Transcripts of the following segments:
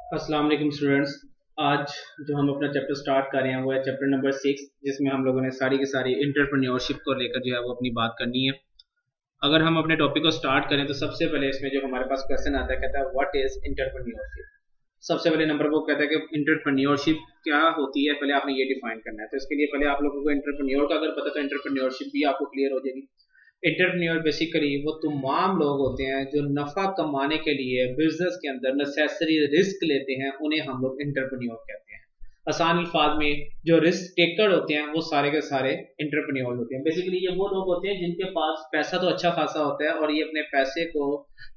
अस्सलाम वालेकुम स्टूडेंट्स। आज जो हम अपना चैप्टर स्टार्ट कर रहे हैं वो है चैप्टर नंबर 6, जिसमें हम लोगों ने सारी की सारी इंटरप्रेन्योरशिप को लेकर जो है वो अपनी बात करनी है। अगर हम अपने टॉपिक को स्टार्ट करें तो सबसे पहले इसमें जो हमारे पास क्वेश्चन आता है, कहता है व्हाट इज इंटरप्रेन्योरशिप। सबसे पहले नंबर वो कहता है कि इंटरप्रेन्योरशिप क्या होती है, पहले आपने ये डिफाइन करना है। तो इसके लिए पहले आप लोगों को इंटरप्रेन्योर का अगर पता तो इंटरप्रेन्योरशिप भी आपको क्लियर हो जाएगी। एंटरप्रेन्योर बेसिकली वो तमाम लोग होते हैं जो नफा कमाने के लिए बिजनेस के अंदर नेसेसरी रिस्क लेते हैं, उन्हें हम लोग एंटरप्रेन्योर कहते हैं। आसान अल्फाज में जो रिस्क टेकर होते हैं वो सारे के सारे एंटरप्रेन्योर होते हैं। बेसिकली ये वो लोग होते हैं जिनके पास पैसा तो अच्छा खासा होता है और ये अपने पैसे को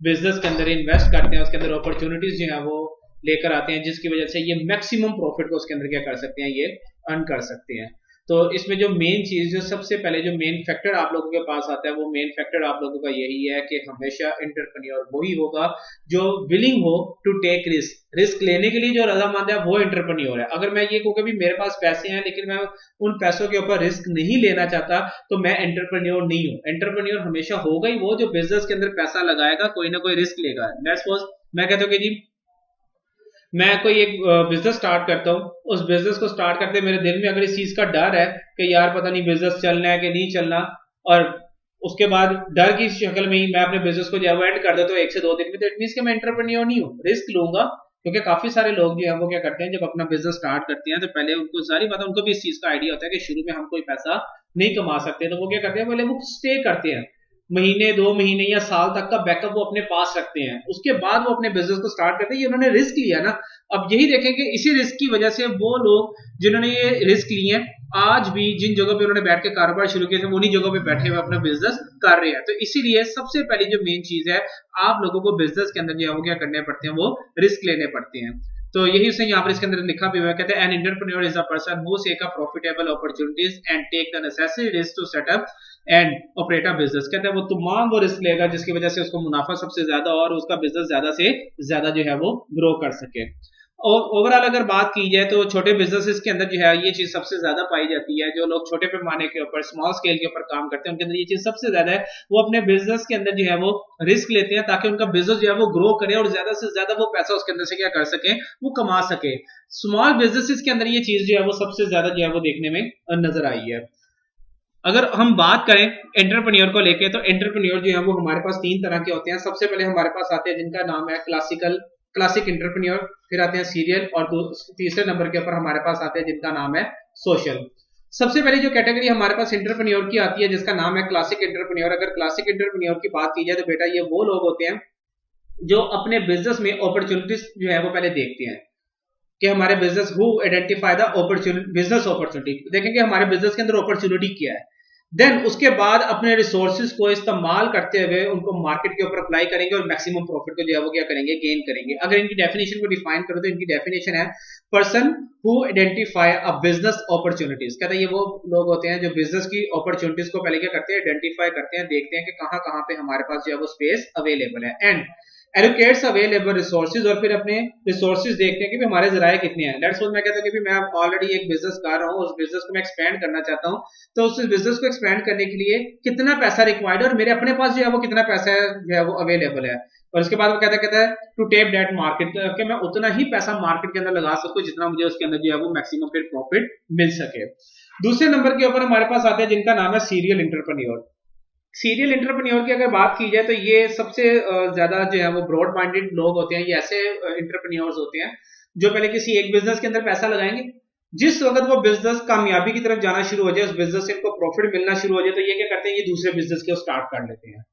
बिजनेस के अंदर इन्वेस्ट करते हैं, उसके अंदर अपॉर्चुनिटीज जो है वो लेकर आते हैं, जिसकी वजह से ये मैक्सिमम प्रॉफिट को उसके अंदर क्या कर सकते हैं, ये अर्न कर सकते हैं। तो इसमें जो मेन चीज, जो सबसे पहले जो मेन फैक्टर आप लोगों के पास आता है, वो मेन फैक्टर आप लोगों का यही है कि हमेशा एंटरप्रेन्योर वही होगा जो विलिंग हो टू टेक रिस्क। रिस्क लेने के लिए जो रजामंद है वो एंटरप्रेन्योर है। अगर मैं ये कहूँ कि मेरे पास पैसे हैं लेकिन मैं उन पैसों के ऊपर रिस्क नहीं लेना चाहता, तो मैं एंटरप्रेन्योर नहीं हूँ। एंटरप्रेन्योर हमेशा होगा ही वो जो बिजनेस के अंदर पैसा लगाएगा, कोई ना कोई रिस्क लेगा। लेट्स सपोज मैं कहता हूँ कि जी मैं कोई एक बिजनेस स्टार्ट करता हूँ, उस बिजनेस को स्टार्ट करते मेरे दिल में अगर इस चीज का डर है कि यार पता नहीं बिजनेस चलना है कि नहीं चलना, और उसके बाद डर की शक्ल में ही मैं अपने बिजनेस को जब एंड कर देता हूँ 1 से 2 दिन में, तो इट मीन कि मैं एंटरप्रेन्योर नहीं हूँ, रिस्क लूंगा। क्योंकि काफी सारे लोग जो है वो क्या करते हैं, जब अपना बिजनेस स्टार्ट करते हैं तो पहले उनको सारी बात, उनको भी इस चीज का आइडिया होता है कि शुरू में हम कोई पैसा नहीं कमा सकते, तो वो क्या करते हैं, पहले वो स्टे करते हैं महीने 2 महीने या साल तक का बैकअप वो अपने पास रखते हैं, उसके बाद वो अपने बिजनेस को स्टार्ट करते हैं। ये उन्होंने रिस्क लिया ना। अब यही देखें कि इसी रिस्क की वजह से वो लोग जिन्होंने ये रिस्क लिए हैं, आज भी जिन जगहों पे उन्होंने बैठ के कारोबार शुरू किया था, उन्हीं जगहों पे बैठे हुए अपना बिजनेस कर रहे हैं। तो इसीलिए सबसे पहली जो मेन चीज है, आप लोगों को बिजनेस के अंदर जो है वो क्या करने पड़ते हैं, वो रिस्क लेने पड़ते हैं। तो यही उसने यहाँ पर इसके अंदर लिखा भी हुआ है, कहते हैं an entrepreneur is a person who take a profitable opportunities and take the necessary risk to set up and operate a business. कहते हैं वो तमाम वो रिस्क लेगा जिसकी वजह से उसको मुनाफा सबसे ज्यादा और उसका बिजनेस ज्यादा से ज्यादा जो है वो ग्रो कर सके। और ओवरऑल अगर बात की जाए तो छोटे बिजनेसेस के अंदर जो है ये चीज सबसे ज्यादा पाई जाती है। जो लोग छोटे पैमाने के ऊपर स्मॉल स्केल के ऊपर काम करते हैं, उनके अंदर ये चीज सबसे ज्यादा है। वो अपने बिजनेस के अंदर जो है वो रिस्क लेते हैं ताकि उनका बिजनेस जो है वो ग्रो करे और ज्यादा से ज्यादा वो पैसा उसके अंदर से क्या कर सके, वो कमा सके। स्मॉल बिजनेसेस के अंदर ये चीज जो है वो सबसे ज्यादा जो है वो देखने में नजर आई है। अगर हम बात करें एंटरप्रेन्योर को लेके, तो एंटरप्रेन्योर जो है वो हमारे पास 3 तरह के होते हैं। सबसे पहले हमारे पास आते हैं जिनका नाम है क्लासिक एंटरप्रेन्योर, फिर आते हैं सीरियल, और तीसरे नंबर के ऊपर हमारे पास आते हैं जिनका नाम है सोशल। सबसे पहले जो कैटेगरी हमारे पास एंटरप्रेन्योर की आती है जिसका नाम है क्लासिक एंटरप्रेन्योर। अगर क्लासिक एंटरप्रेन्योर की बात की जाए तो बेटा ये वो लोग होते हैं जो अपने बिजनेस में अपॉर्चुनिटीज जो है वो पहले देखते हैं कि हमारे business who identify the opportunity, business opportunity, देखेंगे हमारे बिजनेस के अंदर अपॉर्चुनिटी क्या है। देन उसके बाद अपने रिसोर्सेज को इस्तेमाल करते हुए उनको मार्केट के ऊपर अप्लाई करेंगे और मैक्सिमम प्रॉफिट को जो है वो क्या करेंगे, गेन करेंगे। अगर इनकी डेफिनेशन को डिफाइन करो तो इनकी डेफिनेशन है person who identify a business opportunities. कहते हैं ये वो लोग होते हैं जो बिजनेस की अपॉर्चुनिटीज को पहले क्या करते हैं, आइडेंटिफाई करते हैं, देखते हैं कि कहां कहां पे हमारे पास जो है वो स्पेस अवेलेबल है, एंड एलोकेट्स अवेलेबल रिसोर्सेज, और फिर अपने रिसोर्सेज देखते हैं कि हमारे जराए कितने हैं। लेट्स सपोज मैं कहता हूं कि मैं ऑलरेडी एक बिजनेस कर रहा हूं, उस बिजनेस को मैं एक्सपेंड करना चाहता हूं, तो उस बिजनेस को एक्सपेंड करने के लिए कितना पैसा रिक्वायर्ड है और मेरे अपने पास जो है वो कितना पैसा है जो है वो अवेलेबल है। और उसके बाद वो कहता है टू टेप दैट मार्केट, कि मैं उतना ही पैसा मार्केट के अंदर लगा सकूं जितना मुझे उसके अंदर जो है वो मैक्सिमम फिर प्रॉफिट मिल सके। दूसरे नंबर के ऊपर हमारे पास आते हैं जिनका नाम है सीरियल एंटरप्रेन्योर। सीरियल एंटरप्रेन्योर की अगर बात की जाए तो ये सबसे ज्यादा जो है वो ब्रॉड माइंडेड लोग होते हैं। ये ऐसे एंटरप्रेन्योर्स होते हैं जो पहले किसी एक बिजनेस के अंदर पैसा लगाएंगे, जिस वक्त वो बिजनेस कामयाबी की तरफ जाना शुरू हो जाए, उस बिजनेस से इनको प्रॉफिट मिलना शुरू हो जाए, तो ये क्या करते हैं, ये दूसरे बिजनेस को स्टार्ट कर लेते हैं।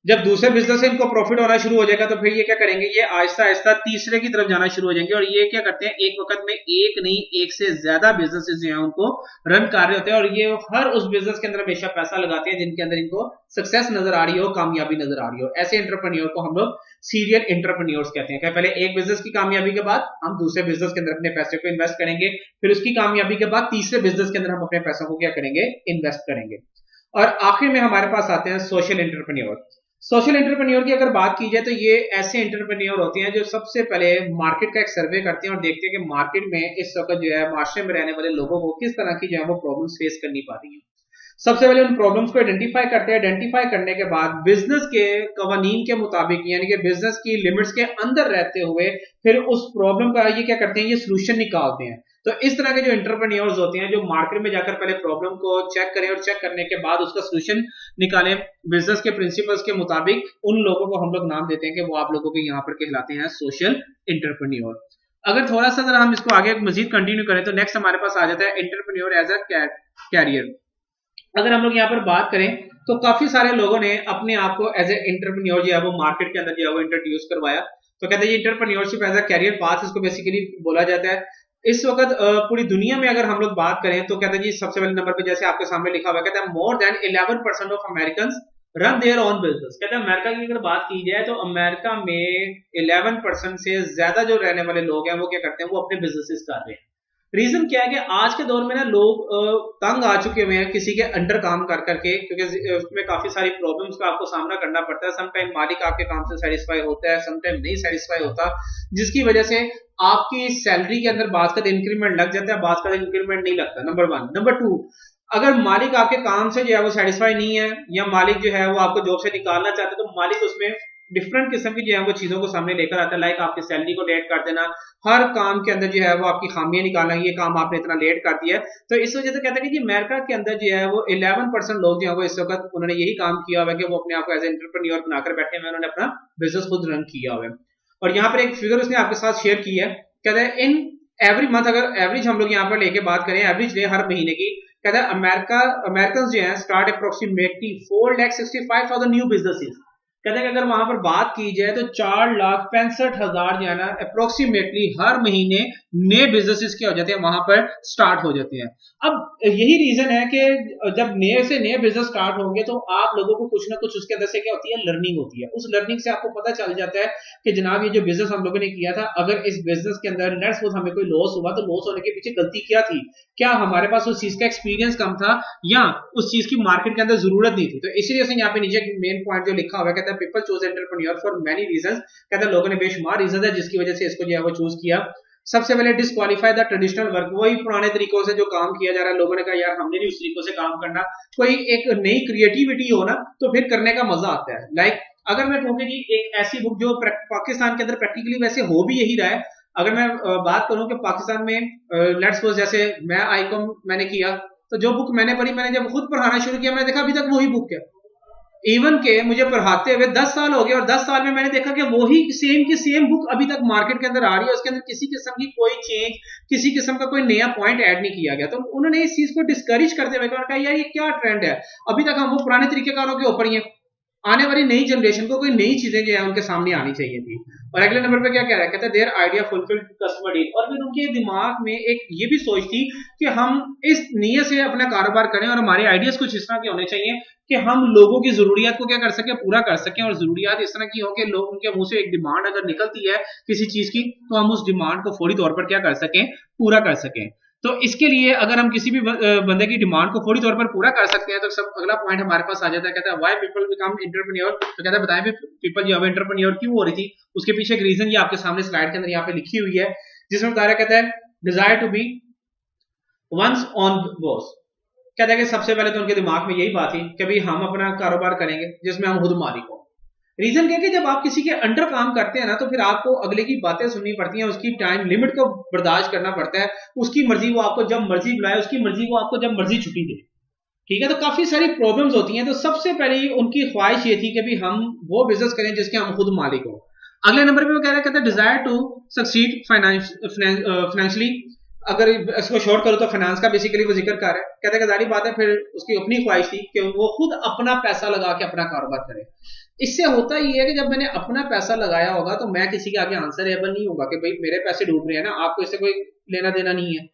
जब दूसरे बिजनेस से इनको प्रॉफिट होना शुरू हो जाएगा तो फिर ये क्या करेंगे, ये आहिस्ता आहिस्ता तीसरे की तरफ जाना शुरू हो जाएंगे। और ये क्या करते हैं, एक वक्त में एक नहीं एक से ज्यादा बिजनेसेस जो है उनको रन कर रहे होते हैं, और ये हर उस बिजनेस के अंदर हमेशा पैसा लगाते हैं जिनके अंदर इनको सक्सेस नजर आ रही हो, कामयाबी नजर आ रही हो। ऐसे एंटरप्रेन्योर को हम लोग सीरियल एंटरप्रेन्योर्स कहते हैं। पहले एक बिजनेस की कामयाबी के बाद हम दूसरे बिजनेस के अंदर अपने पैसे को इन्वेस्ट करेंगे, फिर उसकी कामयाबी के बाद तीसरे बिजनेस के अंदर हम अपने पैसों को क्या करेंगे, इन्वेस्ट करेंगे। और आखिर में हमारे पास आते हैं सोशल एंटरप्रेन्योर। सोशल एंटरप्रेन्योर की अगर बात की जाए तो ये ऐसे एंटरप्रेन्योर होते हैं जो सबसे पहले मार्केट का एक सर्वे करते हैं और देखते हैं कि मार्केट में इस वक्त जो है माशरे में रहने वाले लोगों को किस तरह की जो है वो प्रॉब्लम्स फेस करनी पा रही है। सबसे पहले उन प्रॉब्लम्स को आइडेंटिफाई करते हैं। आइडेंटिफाई करने के बाद बिजनेस के कवानीन के मुताबिक यानी कि बिजनेस की लिमिट्स के अंदर रहते हुए फिर उस प्रॉब्लम का ये क्या करते हैं, ये सोल्यूशन निकालते हैं। तो इस तरह के जो एंटरप्रेन्योर्स होते हैं जो मार्केट में जाकर पहले प्रॉब्लम को चेक करें और चेक करने के बाद उसका सोल्यूशन निकालें बिजनेस के प्रिंसिपल्स के मुताबिक, उन लोगों को हम लोग नाम देते हैं कि वो आप लोगों के यहाँ पर कहलाते हैं सोशल एंटरप्रेन्योर। अगर थोड़ा सा अगर हम इसको आगे मजीद कंटिन्यू करें तो नेक्स्ट हमारे पास आ जाता है एंटरप्रेन्योर एज अ कैरियर। अगर हम लोग यहाँ पर बात करें तो काफी सारे लोगों ने अपने आप को एज ए एंटरप्रेन्योर जो है वो मार्केट के अंदर जो है वो इंट्रोड्यूस करवाया। तो कहते हैं entrepreneurship as a career path इसको बेसिकली बोला जाता है। इस वक्त पूरी दुनिया में अगर हम लोग बात करें तो कहते हैं जी सबसे पहले नंबर पे जैसे आपके सामने लिखा हुआ कहता है more than 11% of American run their own business. कहते हैं अमेरिका की अगर बात की जाए तो अमेरिका में 11% से ज्यादा जो रहने वाले लोग हैं वो क्या करते हैं, वो अपने बिजनेसेस कर रहे हैं। रीजन क्या है कि आज के दौर में ना लोग तंग आ चुके हुए हैं किसी के अंडर काम कर करके, क्योंकि उसमें काफी सारी प्रॉब्लम्स का आपको सामना करना पड़ता है। समटाइम मालिक आपके काम से सेटिस्फाई होता है, समटाइम नहीं सेटिस्फाई होता, जिसकी वजह से आपकी सैलरी के अंदर बात का इंक्रीमेंट लग जाता है, बात का इंक्रीमेंट नहीं लगता, नंबर 1। नंबर 2, अगर मालिक आपके काम से जो है वो सेटिस्फाई नहीं है या मालिक जो है वो आपको जॉब से निकालना चाहते हैं तो मालिक उसमें डिफरेंट किस्म की जो है वो चीजों को सामने लेकर आता है। लाइक आपकी सैलरी को लेट कर देना, हर काम के अंदर जो है वो आपकी खामियां निकालना, ये काम आपने इतना लेट कर दिया है। तो इस वजह से कहते हैं कि अमेरिका के अंदर जो है वो 11% लोग जो है वो इस वक्त उन्होंने यही काम किया हुआ है कि वो अपने आप को एज एंटरप्रेन्योर बनाकर बैठे हुए, उन्होंने अपना बिजनेस खुद रन किया हुआ है। और यहाँ पर एक फिगर उसने आपके साथ शेयर की है, कहते हैं इन एवरी मंथ, अगर एवरेज हम लोग यहाँ पर लेके बात करें एवरेज डे हर महीने की, कहता है अमेरिकन जो है स्टार्ट अप्रोक्सीमेटली 4,65,000 न्यू बिजनेसेस। कहते हैं कि अगर वहां पर बात की जाए तो 4,65,000 जो है ना अप्रोक्सीमेटली हर महीने नए बिजनेसेस क्या हो जाते हैं वहां पर स्टार्ट हो जाते हैं। अब यही रीजन है कि जब नए से नए बिजनेस स्टार्ट होंगे तो आप लोगों को कुछ ना कुछ उसके अंदर से क्या होती है, लर्निंग होती है। उस लर्निंग से आपको पता चल जाता है कि जनाब ये जो बिजनेस हम लोगों ने किया था, अगर इस बिजनेस के अंदर लेट्स सपोज हमें कोई लॉस हुआ तो लॉस होने के पीछे गलती क्या थी, क्या हमारे पास उस चीज का एक्सपीरियंस कम था या उस चीज की मार्केट के अंदर जरूरत नहीं थी। तो इसीलिए उसने यहाँ पे नीचे मेन पॉइंट जो लिखा हुआ है, कहता है people choose entrepreneur for many reasons. कहता है लोगों ने बेशुमार रीजन है जिसकी वजह से इसको जो है वो चूज किया। सबसे पहले डिस्क्वालीफाई द ट्रेडिशनल वर्क, वही पुराने तरीकों से जो काम किया जा रहा है, लोगों ने कहा यार हमने नहीं उस तरीकों से काम करना, कोई एक नई क्रिएटिविटी हो ना तो फिर करने का मजा आता है। लाइक अगर मैं कहूँ कि एक ऐसी बुक जो पाकिस्तान के अंदर प्रैक्टिकली वैसे हो भी यही रहा है, अगर मैं बात करूं कि पाकिस्तान में लेट्स सपोज जैसे मैं आईकॉम मैंने किया तो जो बुक मैंने पढ़ी, मैंने जब खुद पढ़ाना शुरू किया मैंने देखा अभी तक वही बुक है। इवन के मुझे पढ़ाते हुए 10 साल हो गए और 10 साल में मैंने देखा कि वही सेम की सेम बुक अभी तक मार्केट के अंदर आ रही है, उसके अंदर किसी किस्म की कोई चेंज, किसी किस्म का कोई नया पॉइंट ऐड नहीं किया गया। तो उन्होंने इस चीज को डिस्करेज करते हुए कहा यार ये क्या ट्रेंड है, अभी तक हम वो पुराने तरीकेकारों के ऊपर ही है, आने वाली नई जनरेशन को कोई नई चीजें जो है उनके सामने आनी चाहिए थी। और अगले नंबर पे क्या कह रहा है, कहता है their idea fulfilled customer need. और फिर उनके दिमाग में एक ये भी सोच थी कि हम इस नीयत से अपना कारोबार करें और हमारे आइडियाज कुछ इस तरह के होने चाहिए कि हम लोगों की जरूरियात को क्या कर सकें, पूरा कर सकें। और जरूरियात इस तरह की हो कि लोग उनके मुंह से एक डिमांड अगर निकलती है किसी चीज की तो हम उस डिमांड को फौरी तौर पर क्या कर सकें, पूरा कर सकें। तो इसके लिए अगर हम किसी भी बंदे की डिमांड को फौरी तौर पर पूरा कर सकते हैं तो सब अगला पॉइंट हमारे पास आ जाता है, कहता है व्हाई पीपल बिकम एंटरप्रेन्योर। तो कहता है बताएं पीपल जो है एंटरप्रेन्योर क्यों हो रही थी, उसके पीछे एक रीजन ये आपके सामने स्लाइड के अंदर यहाँ पे लिखी हुई है, जिसमें बता रहा कहता है desire to be one's own boss. कहता है कि सबसे पहले तो उनके दिमाग में यही बात थी कि भाई हम अपना कारोबार करेंगे जिसमें हम खुद मालिक हो। रीजन क्या है कि जब आप किसी के अंडर काम करते हैं ना तो फिर आपको अगले की बातें सुननी पड़ती हैं, उसकी टाइम लिमिट को बर्दाश्त करना पड़ता है, उसकी मर्जी वो आपको जब मर्जी बुलाए, उसकी मर्जी वो आपको जब मर्जी छुट्टी दे। ठीक है, तो काफी सारी प्रॉब्लम्स होती हैं। तो सबसे पहले उनकी ख्वाहिश ये थी कि भाई हम वो बिजनेस करें जिसके हम खुद मालिक हो। अगले नंबर पे वो कह रहा है, कहता है डिजायर टू सक्सीड फाइनेंशियली। अगर इसको शॉर्ट करो तो फाइनेंस का बेसिकली वो जिक्र कर रहा है। कहता है जारी बात है फिर उसकी अपनी ख्वाहिश थी कि वो खुद अपना पैसा लगा के अपना कारोबार करे। इससे होता ही है कि जब मैंने अपना पैसा लगाया होगा तो मैं किसी के आगे आंसरेबल नहीं होगा कि भाई मेरे पैसे डूब रहे हैं ना, आपको इससे कोई लेना देना नहीं है।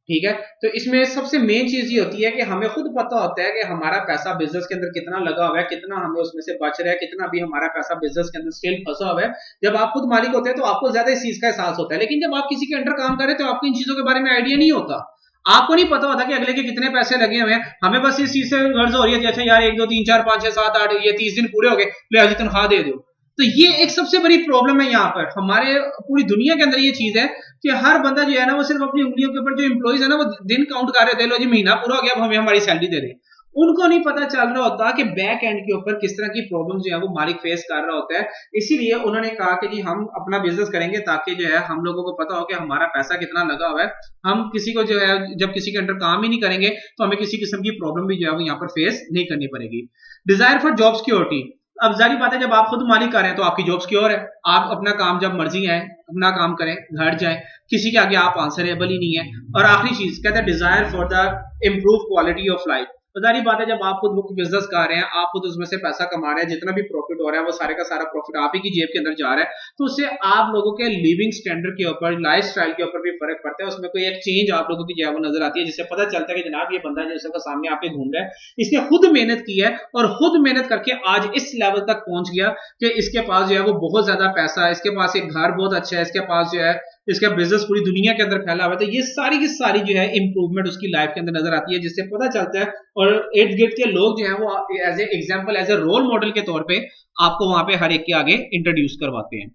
ठीक है, तो इसमें सबसे मेन चीज ये होती है कि हमें खुद पता होता है कि हमारा पैसा बिजनेस के अंदर कितना लगा हुआ है, कितना हमें उसमें से बच रहा है, कितना भी हमारा पैसा बिजनेस के अंदर स्टिल फंसा हुआ है। जब आप खुद मालिक होते हैं तो आपको ज्यादा इस चीज का एहसास होता है, लेकिन जब आप किसी के अंडर काम करें तो आपको इन चीजों के बारे में आइडिया नहीं होता, आपको नहीं पता होता कि अगले के कितने पैसे लगे हुए हैं। हमें बस इस चीज से गर्ज हो रही है कि अच्छा यार 1 2 3 4 5 6 7 8 ये 30 दिन पूरे हो गए, ले आज तनख्वाह दे दो। तो ये एक सबसे बड़ी प्रॉब्लम है यहाँ पर हमारे पूरी दुनिया के अंदर। ये चीज है कि हर बंदा जो है ना वो सिर्फ अपनी उंगलियों के ऊपर जो एम्प्लॉइज है ना वो दिन काउंट कर रहे थे, लो जी महीना पूरा हो गया अब हमें हमारी सैलरी दे दें। उनको नहीं पता चल रहा होता कि बैक एंड के ऊपर किस तरह की प्रॉब्लम जो है वो मालिक फेस कर रहा होता है। इसीलिए उन्होंने कहा कि जी हम अपना बिजनेस करेंगे ताकि जो है हम लोगों को पता हो कि हमारा पैसा कितना लगा हुआ है, हम किसी को जो है जब किसी के अंडर काम ही नहीं करेंगे तो हमें किसी किस्म की प्रॉब्लम भी जो है वो यहाँ पर फेस नहीं करनी पड़ेगी। Desire for job security. अब जारी बात है जब आप खुद मालिक कर रहे हैं तो आपकी जॉब सिक्योर है, आप अपना काम जब मर्जी आए अपना काम करें, घर जाएं, किसी के आगे आप आंसरेबल ही नहीं है। और आखिरी चीज कहते हैं desire for the improve quality of life. तो जारी बात है जब आप खुद बुक बिजनेस कर रहे हैं, आप खुद उसमें से पैसा कमा रहे हैं, जितना भी प्रॉफिट हो रहा है वो सारे का सारा प्रॉफिट आप ही की जेब के अंदर जा रहा है, तो उससे आप लोगों के लिविंग स्टैंडर्ड के ऊपर, लाइफ स्टाइल के ऊपर भी फर्क पड़ता है। उसमें कोई एक चेंज आप लोगों की जो है वो नजर आती है, जिससे पता चलता है कि जनाब ये बंदा जो है सामने आपके घूम रहा है, इसने खुद मेहनत की है और खुद मेहनत करके आज इस लेवल तक पहुंच गया कि इसके पास जो है वो बहुत ज्यादा पैसा है, इसके पास एक घर बहुत अच्छा है, इसके पास जो है इसका बिजनेस पूरी दुनिया के अंदर फैला हुआ है। तो ये सारी की सारी जो है इंप्रूवमेंट उसकी लाइफ के अंदर नजर आती है, जिससे पता चलता है और इर्द गिर्द के लोग जो है वो as a example, as a role model के तौर पे आपको वहां पे हर एक के आगे इंट्रोड्यूस करवाते हैं।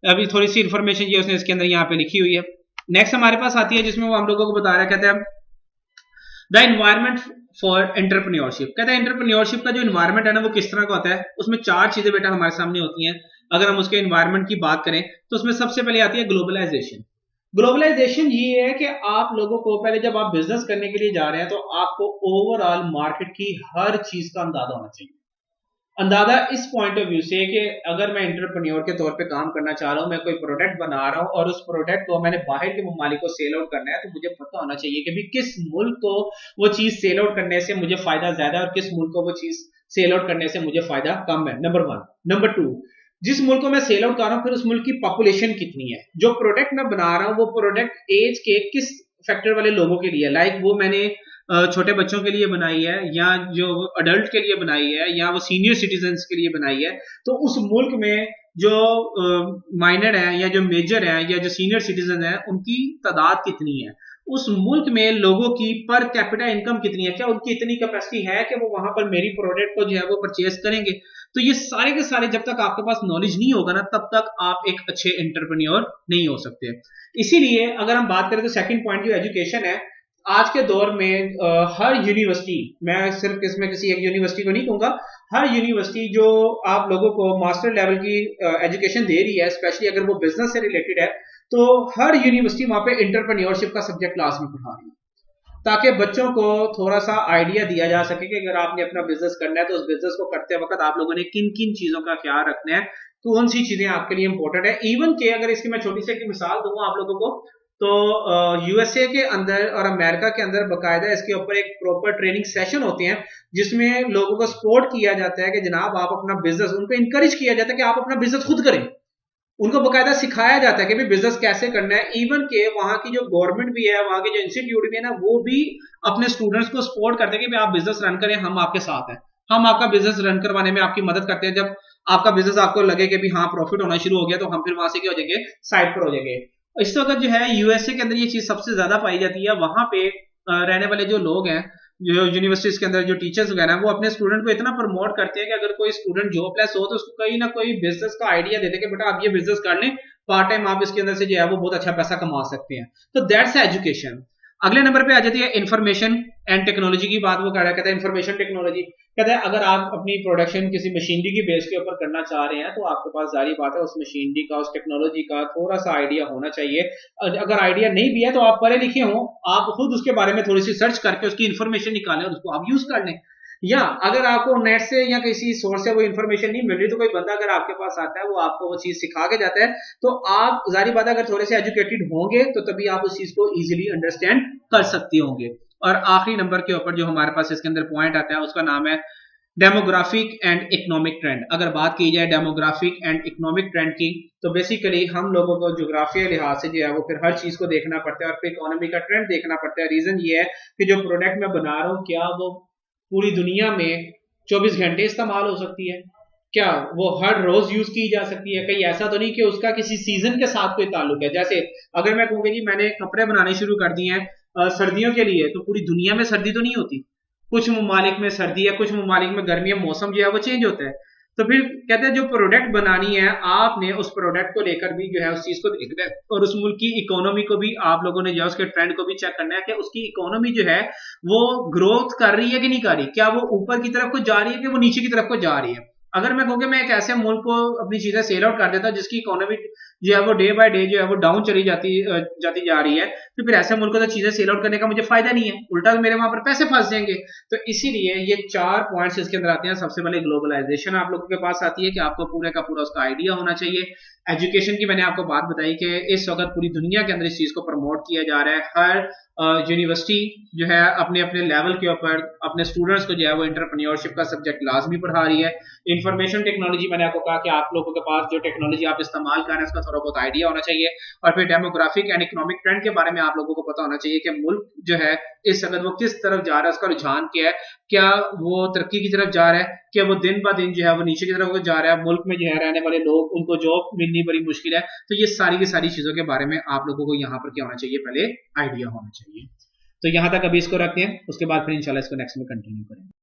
अभी थोड़ी सी इंफॉर्मेशन ये उसने इसके अंदर यहाँ पे लिखी हुई है। नेक्स्ट हमारे पास आती है जिसमें वो हम लोगों को बता रहा है, कहते हैं द एनवायरमेंट फॉर एंटरप्रेन्योरशिप। कहते हैं एंटरप्रेन्योरशिप का जो एनवायरमेंट है ना वो किस तरह का होता है, उसमें चार चीजें बेटा हमारे सामने होती हैं। अगर हम उसके एनवायरमेंट की बात करें तो उसमें सबसे पहले आती है ग्लोबलाइजेशन। ग्लोबलाइजेशन ये है कि आप लोगों को पहले जब आप बिजनेस करने के लिए जा रहे हैं तो आपको ओवरऑल मार्केट की हर चीज का अंदाजा होना चाहिए। अंदाजा इस पॉइंट ऑफ व्यू से कि अगर मैं एंटरप्रेन्योर के तौर पे काम करना चाह रहा हूं, मैं कोई प्रोडक्ट बना रहा हूं और उस प्रोडक्ट को मैंने बाहर के ममालिक को सेल आउट करना है, तो मुझे पता होना चाहिए कि भी किस मुल्क को वो चीज सेल आउट करने से मुझे फायदा ज्यादा है और किस मुल्क को वो चीज सेल आउट करने से मुझे फायदा कम है। Number one. नंबर टू, जिस मुल्क को मैं सेल आउट कर रहा हूं फिर उस मुल्क की पॉपुलेशन कितनी है, जो प्रोडक्ट मैं बना रहा हूं वो प्रोडक्ट एज के किस फैक्टर वाले लोगों के लिए, लाइक वो मैंने छोटे बच्चों के लिए बनाई है या जो अडल्ट के लिए बनाई है या वो सीनियर सिटीजन्स के लिए बनाई है, तो उस मुल्क में जो माइनर है या जो मेजर है या जो सीनियर सिटीजन है उनकी तादाद कितनी है, उस मुल्क में लोगों की पर कैपिटा इनकम कितनी है, क्या उनकी इतनी कैपेसिटी है कि वो वहां पर मेरी प्रोडक्ट को जो है वो परचेज करेंगे। तो ये सारे के सारे जब तक आपके पास नॉलेज नहीं होगा ना तब तक आप एक अच्छे एंटरप्रेन्योर नहीं हो सकते। इसीलिए अगर हम बात करें तो सेकंड पॉइंट जो एजुकेशन है, आज के दौर में हर यूनिवर्सिटी, मैं सिर्फ इसमें किसी एक यूनिवर्सिटी को नहीं कहूंगा, हर यूनिवर्सिटी जो आप लोगों को मास्टर लेवल की एजुकेशन दे रही है, स्पेशली अगर वो बिजनेस से रिलेटेड है, तो हर यूनिवर्सिटी वहां पे एंटरप्रेन्योरशिप का सब्जेक्ट क्लास में पढ़ा रही है, ताकि बच्चों को थोड़ा सा आइडिया दिया जा सके कि अगर आपने अपना बिजनेस करना है तो उस बिजनेस को करते वक्त आप लोगों ने किन किन चीजों का ख्याल रखना है, कौन सी चीजें आपके लिए इंपॉर्टेंट है। इवन के अगर इसकी मैं छोटी सी एक मिसाल दूंगा आप लोगों को, तो यूएसए के अंदर और अमेरिका के अंदर बकायदा इसके ऊपर एक प्रॉपर ट्रेनिंग सेशन होते हैं जिसमें लोगों को सपोर्ट किया जाता है कि जनाब आप अपना बिजनेस, उनको इंकरेज किया जाता है कि आप अपना बिजनेस खुद करें, उनको बकायदा सिखाया जाता है कि भाई बिजनेस कैसे करना है। इवन के वहां की जो गवर्नमेंट भी है, वहां के जो इंस्टीट्यूट भी है ना, वो भी अपने स्टूडेंट्स को सपोर्ट करते हैं कि भाई आप बिजनेस रन करें, हम आपके साथ हैं, हम आपका बिजनेस रन करवाने में आपकी मदद करते हैं। जब आपका बिजनेस आपको लगे कि भी हाँ प्रॉफिट होना शुरू हो गया तो हम फिर वहां से क्या हो जाएंगे, साइड पर हो जाएंगे। इस वक्त जो है यूएसए के अंदर ये चीज सबसे ज्यादा पाई जाती है। वहां पे रहने वाले जो लोग हैं, जो यूनिवर्सिटीज के अंदर जो टीचर्स वगैरह हैं, वो अपने स्टूडेंट को इतना प्रमोट करते हैं कि अगर कोई स्टूडेंट जॉबलेस हो तो उसको कहीं ना कोई बिजनेस का आइडिया देते हैं कि बेटा आप ये बिजनेस कर लें, पार्ट टाइम आप इसके अंदर से जो है वो बहुत अच्छा पैसा कमा सकते हैं। तो दैट्स एजुकेशन। अगले नंबर पे आ जाती है इंफॉर्मेशन एंड टेक्नोलॉजी की बात। वो कह रहा है, कहता है इंफॉर्मेशन टेक्नोलॉजी, कहता है अगर आप अपनी प्रोडक्शन किसी मशीनरी की बेस के ऊपर करना चाह रहे हैं तो आपके पास जारी बात है उस मशीनरी का, उस टेक्नोलॉजी का थोड़ा सा आइडिया होना चाहिए। अगर आइडिया नहीं भी है तो आप पढ़े लिखे हो, आप खुद उसके बारे में थोड़ी सी सर्च करके उसकी इंफॉर्मेशन निकालें और उसको आप यूज कर लें। या अगर आपको नेट से या किसी सोर्स से वो इन्फॉर्मेशन नहीं मिल रही तो कोई बंदा अगर आपके पास आता है वो आपको वो चीज सिखा के जाता है, तो आप जारी बात है अगर थोड़े से एजुकेटेड होंगे तो तभी आप उस चीज को इजीली अंडरस्टैंड कर सकते होंगे। और आखिरी नंबर के ऊपर जो हमारे पास इसके अंदर पॉइंट आता है उसका नाम है डेमोग्राफिक एंड इकोनॉमिक ट्रेंड। अगर बात की जाए डेमोग्राफिक एंड इकोनॉमिक ट्रेंड की तो बेसिकली हम लोगों को जोग्राफिया लिहाज से जो है वो फिर हर चीज को देखना पड़ता है और फिर इकोनॉमी का ट्रेंड देखना पड़ता है। रीजन ये है कि जो प्रोडक्ट मैं बना रहा हूँ क्या वो पूरी दुनिया में 24 घंटे इस्तेमाल हो सकती है, क्या वो हर रोज यूज की जा सकती है, कहीं ऐसा तो नहीं कि उसका किसी सीजन के साथ कोई ताल्लुक है। जैसे अगर मैं कहूँगी जी मैंने कपड़े बनाने शुरू कर दिए हैं सर्दियों के लिए, तो पूरी दुनिया में सर्दी तो नहीं होती, कुछ ममालिक में सर्दी है, कुछ ममालिक में गर्मी है, मौसम जो है वो चेंज होता है। तो फिर कहते हैं जो प्रोडक्ट बनानी है आपने उस प्रोडक्ट को लेकर भी जो है उस चीज को देखना है और उस मुल्क की इकोनॉमी को भी आप लोगों ने जो है उसके ट्रेंड को भी चेक करना है कि उसकी इकोनॉमी जो है वो ग्रोथ कर रही है कि नहीं कर रही, क्या वो ऊपर की तरफ को जा रही है कि वो नीचे की तरफ को जा रही है। अगर मैं कहूँ कि मैं एक ऐसे मुल्क को अपनी चीजें सेल आउट कर देता हूँ जिसकी इकोनॉमी जो है वो डे बाय डे जो है वो डाउन चली जाती जा रही है, तो फिर ऐसे मुल्क को तो चीजें सेल आउट करने का मुझे फायदा नहीं है, उल्टा मेरे वहां पर पैसे फंस जाएंगे। तो इसीलिए ये 4 पॉइंट्स इसके अंदर आते हैं। सबसे पहले ग्लोबलाइजेशन आप लोगों के पास आती है कि आपको पूरे का पूरा उसका आइडिया होना चाहिए। एजुकेशन की मैंने आपको बात बताई कि इस वक्त पूरी दुनिया के अंदर इस चीज को प्रमोट किया जा रहा है। हर यूनिवर्सिटी जो है अपने अपने लेवल के ऊपर अपने स्टूडेंट्स को जो है वो एंटरप्रेन्योरशिप का सब्जेक्ट लाजमी पढ़ा रही है। इंफॉर्मेशन टेक्नोलॉजी मैंने आपको कहा कि आप लोगों के पास जो टेक्नोलॉजी आप इस्तेमाल कर रहे हैं उसका थोड़ा बहुत आइडिया होना चाहिए। और फिर डेमोग्राफिक एंड इकोनॉमिक ट्रेंड के बारे में आप लोगों को पता होना चाहिए कि मुल्क जो है इस वक्त वो किस तरफ जा रहा है, उसका रुझान क्या है, क्या वो तरक्की की तरफ जा रहा है, क्या वो दिन ब दिन जो है वो नीचे की तरफ जा रहा है, मुल्क में जो है रहने वाले लोग उनको जॉब मिलनी बड़ी मुश्किल है। तो ये सारी की सारी चीजों के बारे में आप लोगों को यहाँ पर क्या होना चाहिए, पहले आइडिया होना चाहिए। तो यहां तक अभी इसको रखते हैं, उसके बाद फिर इंशाल्लाह इसको नेक्स्ट में कंटिन्यू करेंगे।